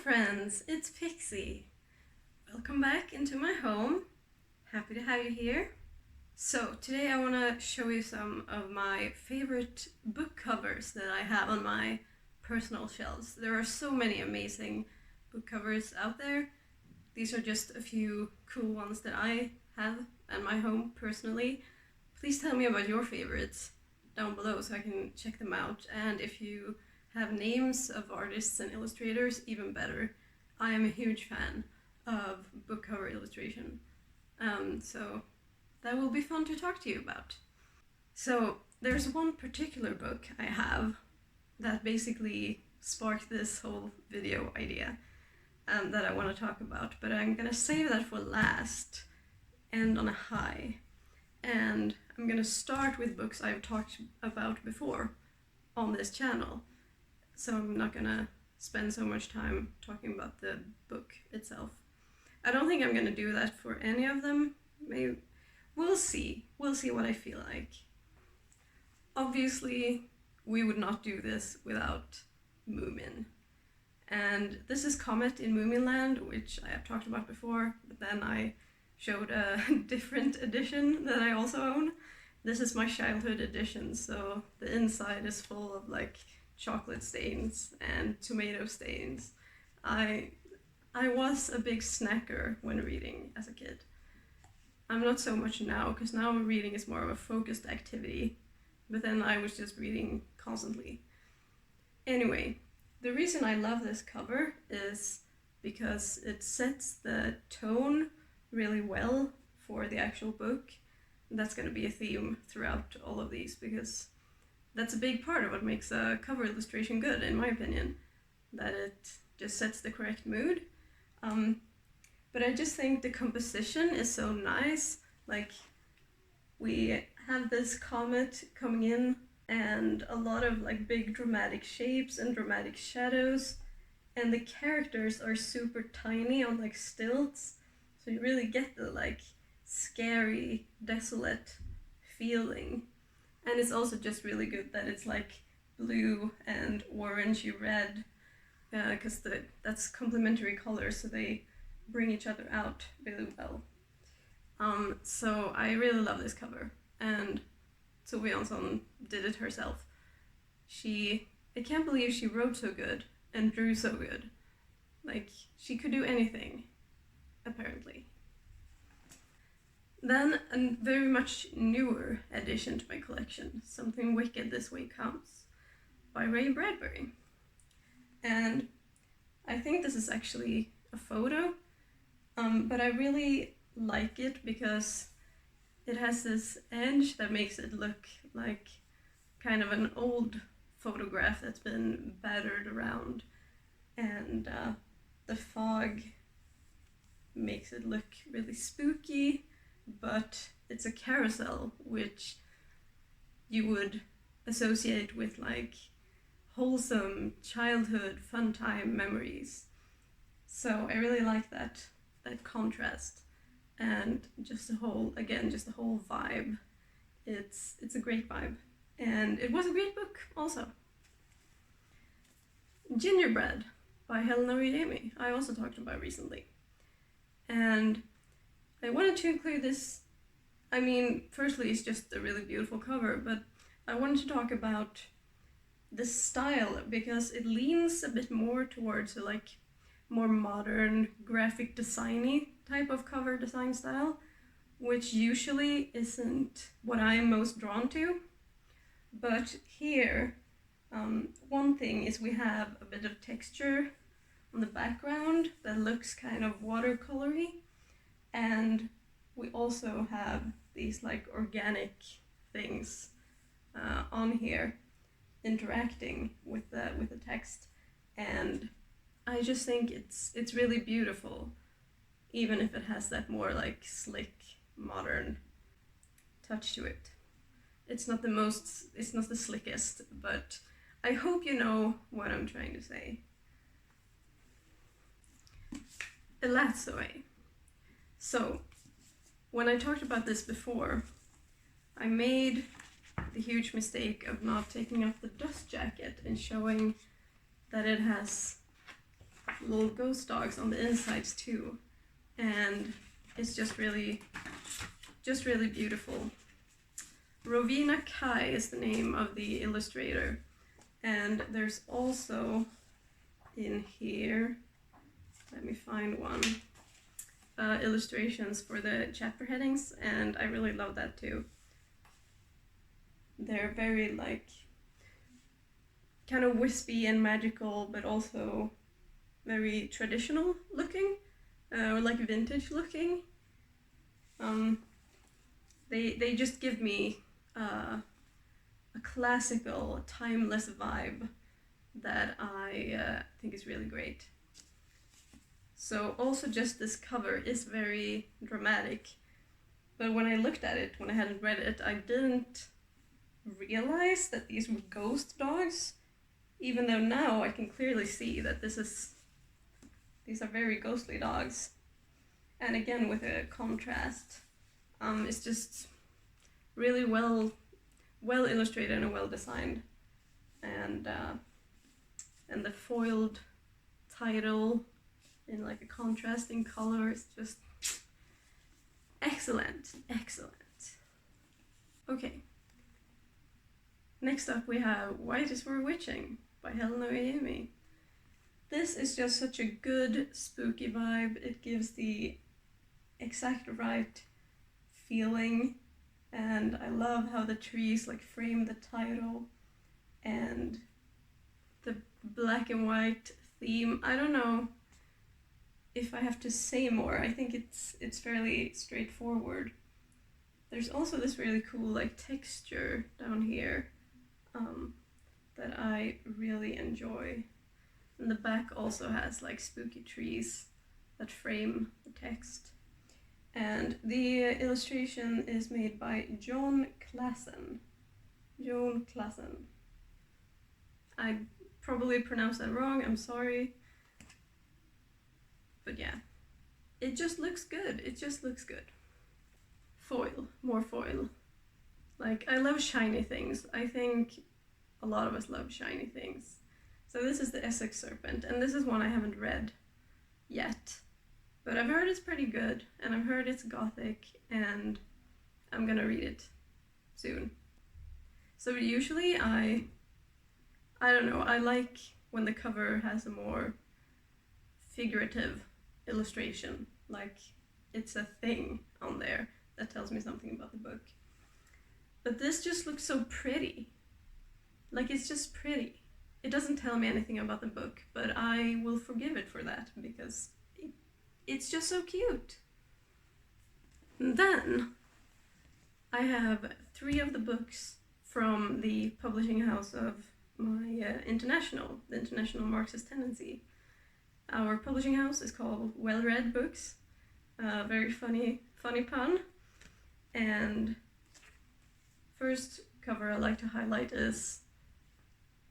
friends, it's Pixie. Welcome back into my home. Happy to have you here. So today I want to show you some of my favorite book covers that I have on my personal shelves. There are so many amazing book covers out there. These are just a few cool ones that I have at my home personally. Please tell me about your favorites down below so I can check them out. And if you have names of artists and illustrators, even better. I am a huge fan of book cover illustration. So that will be fun to talk to you about. So there's one particular book I have that basically sparked this whole video idea that I want to talk about, but I'm gonna save that for last, end on a high. And I'm gonna start with books I've talked about before on this channel. So I'm not gonna spend so much time talking about the book itself. I don't think I'm gonna do that for any of them. Maybe we'll see. We'll see what I feel like. Obviously, we would not do this without Moomin. And this is Comet in Moomin Land, which I have talked about before, but then I showed a different edition that I also own. This is my childhood edition, so the inside is full of like chocolate stains and tomato stains. I was a big snacker when reading as a kid. I'm not so much now, because now reading is more of a focused activity, but then I was just reading constantly. Anyway, the reason I love this cover is because it sets the tone really well for the actual book. That's going to be a theme throughout all of these, because that's a big part of what makes a cover illustration good, in my opinion, that it just sets the correct mood. But I just think the composition is so nice. Like, we have this comet coming in and a lot of like big dramatic shapes and dramatic shadows, and the characters are super tiny on like stilts, so you really get the like scary, desolate feeling. And it's also just really good that it's like blue and orangey red, because that's complementary colors, so they bring each other out really well. So I really love this cover, and Tove Jansson did it herself. I can't believe she wrote so good and drew so good. Like, she could do anything, apparently. Then a very much newer addition to my collection, Something Wicked This Way Comes, by Ray Bradbury. And I think this is actually a photo, but I really like it because it has this edge that makes it look like kind of an old photograph that's been battered around, and the fog makes it look really spooky. But it's a carousel, which you would associate with like wholesome childhood fun time memories. So I really like that contrast, and just the whole vibe. It's a great vibe, and it was a great book also. Gingerbread by Helena Reed Amy, I also talked about recently, and I wanted to include this. I mean, firstly, it's just a really beautiful cover, but I wanted to talk about the style because it leans a bit more towards a like more modern graphic designy type of cover design style, which usually isn't what I'm most drawn to. But here, one thing is we have a bit of texture on the background that looks kind of watercolory. And we also have these like organic things on here interacting with the text, and I just think it's really beautiful, even if it has that more like slick modern touch to it. It's not the slickest, but I hope you know what I'm trying to say. Elatsaway. So, when I talked about this before, I made the huge mistake of not taking off the dust jacket and showing that it has little ghost dogs on the insides too, and it's just really beautiful. Rovina Kai is the name of the illustrator, and there's also in here, let me find one, illustrations for the chapter headings, and I really love that too. They're very like kind of wispy and magical, but also very traditional looking, or like vintage looking. They just give me a classical, timeless vibe that I think is really great. So also just this cover is very dramatic, but when I looked at it, when I hadn't read it, I didn't realize that these were ghost dogs, even though now I can clearly see that these are very ghostly dogs. And again, with a contrast, it's just really well illustrated and well designed, and the foiled title in like a contrasting color is just excellent. Okay. Next up we have White is for Witching by Helena Oyemi. This is just such a good spooky vibe. It gives the exact right feeling, and I love how the trees like frame the title and the black and white theme. I don't know if I have to say more. I think it's fairly straightforward. There's also this really cool like texture down here that I really enjoy. And the back also has like spooky trees that frame the text. And the illustration is made by John Klassen. I probably pronounced that wrong, I'm sorry. But yeah, it just looks good. Foil, more foil. Like, I love shiny things. I think a lot of us love shiny things. So this is the Essex Serpent, and this is one I haven't read yet. But I've heard it's pretty good, and I've heard it's gothic, and I'm gonna read it soon. So usually I don't know, I like when the cover has a more figurative illustration, like it's a thing on there that tells me something about the book. But this just looks so pretty. Like, it's just pretty. It doesn't tell me anything about the book, but I will forgive it for that because it's just so cute. And then I have 3 of the books from the publishing house of my the International Marxist Tendency. Our publishing house is called Well Read Books. Very funny pun. And first cover I like to highlight is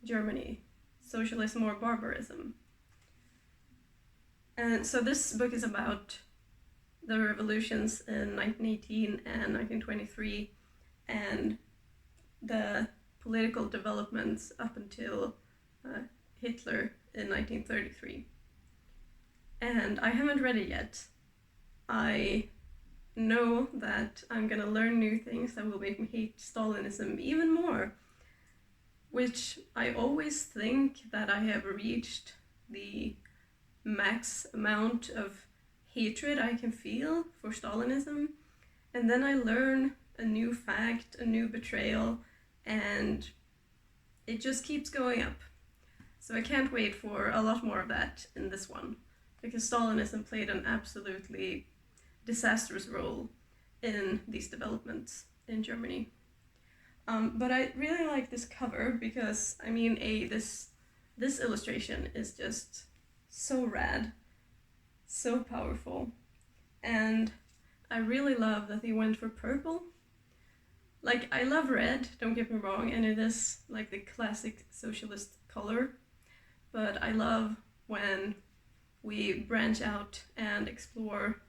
Germany, Socialism or Barbarism. And so this book is about the revolutions in 1918 and 1923 and the political developments up until Hitler in 1933. And I haven't read it yet. I know that I'm gonna learn new things that will make me hate Stalinism even more, which I always think that I have reached the max amount of hatred I can feel for Stalinism, and then I learn a new fact, a new betrayal, and it just keeps going up. So I can't wait for a lot more of that in this one, because Stalinism played an absolutely disastrous role in these developments in Germany. But I really like this cover because, I mean, this illustration is just so rad, so powerful, and I really love that they went for purple. Like, I love red, don't get me wrong, and it is like the classic socialist color, but I love when we branch out and explore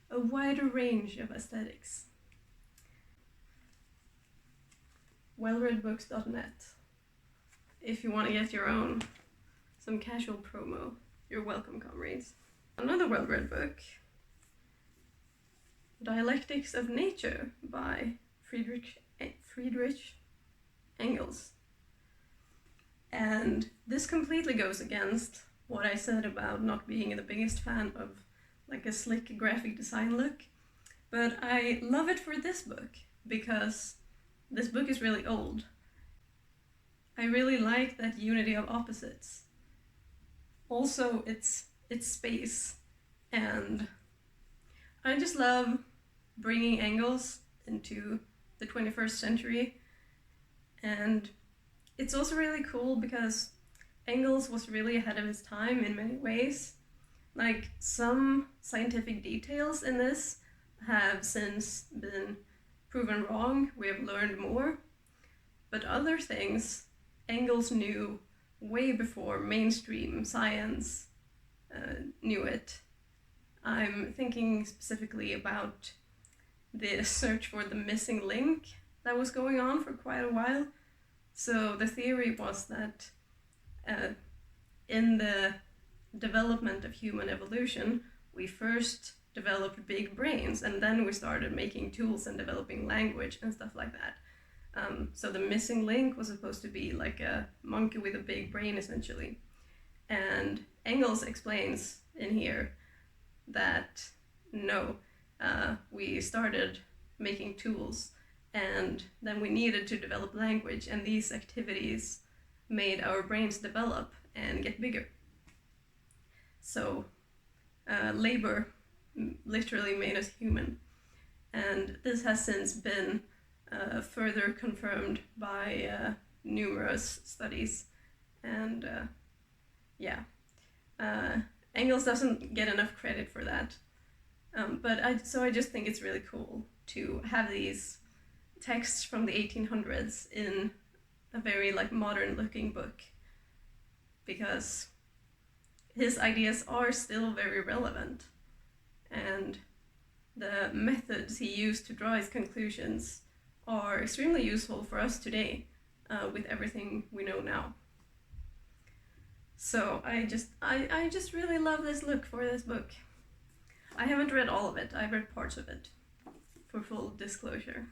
a wider range of aesthetics. wellreadbooks.net if you want to get your own, some casual promo You're welcome, comrades. Another well-read book, Dialectics of Nature by Friedrich Engels. And this completely goes against what I said about not being the biggest fan of like a slick graphic design look. But I love it for this book because this book is really old. I really like that unity of opposites. Also, it's space, and I just love bringing Engels into the 21st century. And it's also really cool because Engels was really ahead of his time in many ways. Like, some scientific details in this have since been proven wrong. We have learned more. But other things Engels knew way before mainstream science knew it. I'm thinking specifically about the search for the missing link that was going on for quite a while. So the theory was that in the development of human evolution, we first developed big brains, and then we started making tools and developing language and stuff like that. So the missing link was supposed to be like a monkey with a big brain, essentially. And Engels explains in here that no, we started making tools, and then we needed to develop language, and these activities made our brains develop and get bigger. So labor literally made us human, and this has since been further confirmed by numerous studies. And Engels doesn't get enough credit for that. But I just think it's really cool to have these texts from the 1800s in a very like modern looking book, because his ideas are still very relevant, and the methods he used to draw his conclusions are extremely useful for us today with everything we know now. So I just really love this look for this book. I haven't read all of it, I've read parts of it, for full disclosure.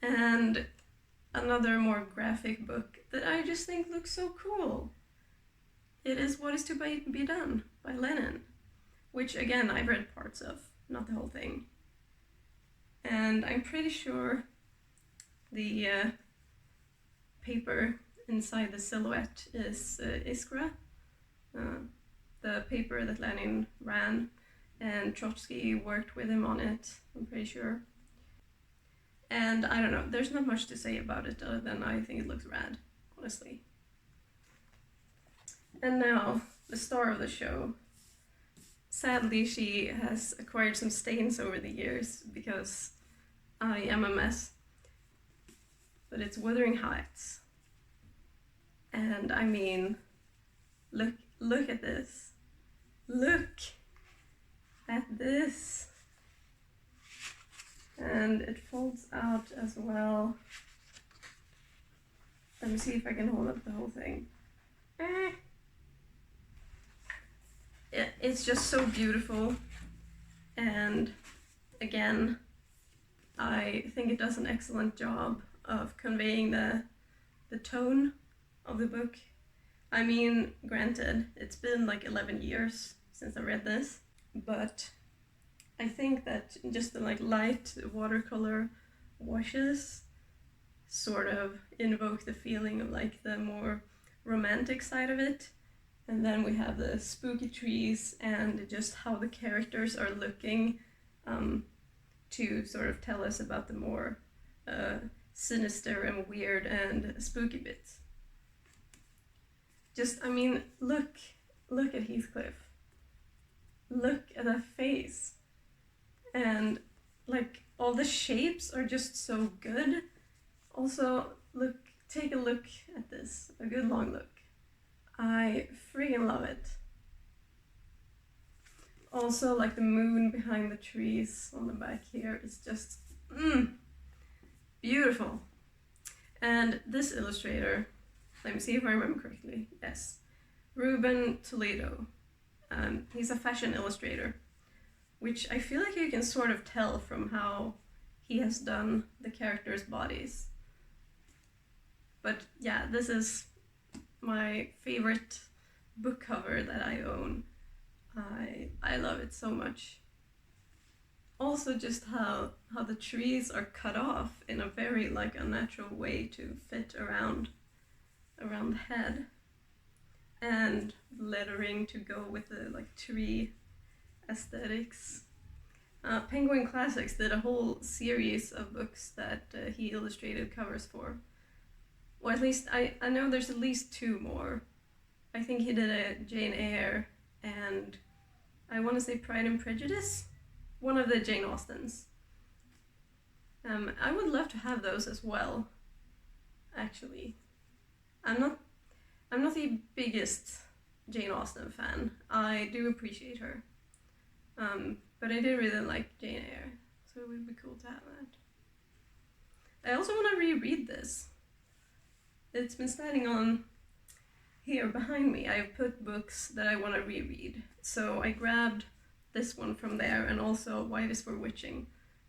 And another more graphic book that I just think looks so cool. It is What Is to Be Done by Lenin, which again I've read parts of, not the whole thing. And I'm pretty sure the paper inside the silhouette is Iskra, the paper that Lenin ran, and Trotsky worked with him on it, I'm pretty sure. And I don't know, there's not much to say about it other than I think it looks rad, honestly. And now, the star of the show. Sadly, she has acquired some stains over the years because I am a mess. But it's Wuthering Heights. And I mean, look at this. Look at this. And it folds out as well. Let me see if I can hold up the whole thing. It's just so beautiful, and again, I think it does an excellent job of conveying the tone of the book. I mean, granted, it's been like 11 years since I read this, but I think that just the like light watercolor washes sort of invoke the feeling of like the more romantic side of it. And then we have the spooky trees and just how the characters are looking to sort of tell us about the more sinister and weird and spooky bits. Just, I mean, look at Heathcliff. Look at that face. And like all the shapes are just so good. Also, take a look at this, a good long look. I freaking love it. Also, like the moon behind the trees on the back here is just beautiful. And this illustrator, let me see if I remember correctly, yes, Ruben Toledo. He's a fashion illustrator, which I feel like you can sort of tell from how he has done the characters' bodies. But yeah, this is my favorite book cover that I own. I love it so much. Also just how the trees are cut off in a very like unnatural way to fit around the head. And lettering to go with the like tree aesthetics. Penguin Classics did a whole series of books that he illustrated covers for. Or at least I know there's at least 2 more. I think he did a Jane Eyre and I want to say Pride and Prejudice, one of the Jane Austens. I would love to have those as well, actually. I'm not the biggest Jane Austen fan. I do appreciate her. But I do really like Jane Eyre, so it would be cool to have that. I also want to reread this. It's been standing on here behind me. I've put books that I want to reread. So I grabbed this one from there and also White is for Witching,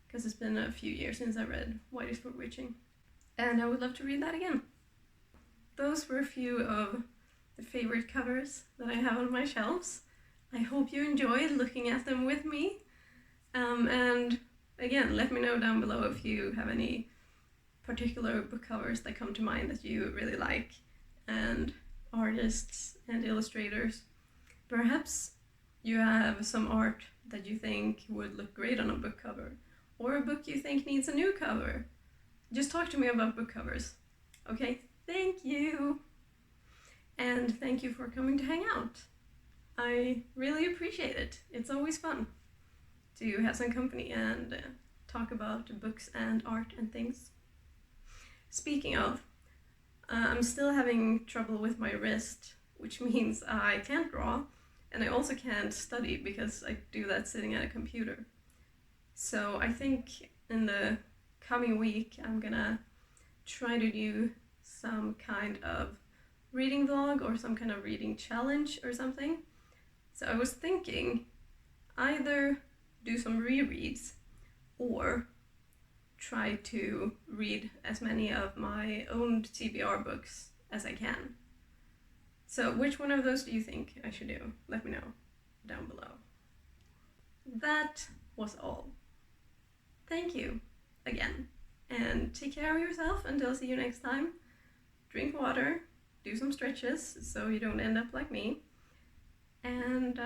because it's been a few years since I read White is for Witching. And I would love to read that again. Those were a few of the favorite covers that I have on my shelves. I hope you enjoyed looking at them with me. And again, let me know down below if you have any particular book covers that come to mind that you really like, and artists and illustrators. Perhaps you have some art that you think would look great on a book cover, or a book you think needs a new cover. Just talk to me about book covers. Okay, thank you! And thank you for coming to hang out. I really appreciate it. It's always fun to have some company and talk about books and art and things. Speaking of, I'm still having trouble with my wrist, which means I can't draw, and I also can't study because I do that sitting at a computer. So I think in the coming week I'm gonna try to do some kind of reading vlog or some kind of reading challenge or something. So I was thinking either do some rereads or try to read as many of my owned TBR books as I can. So which one of those do you think I should do? Let me know down below. That was all. Thank you again, and take care of yourself until I see you next time. Drink water, do some stretches so you don't end up like me, and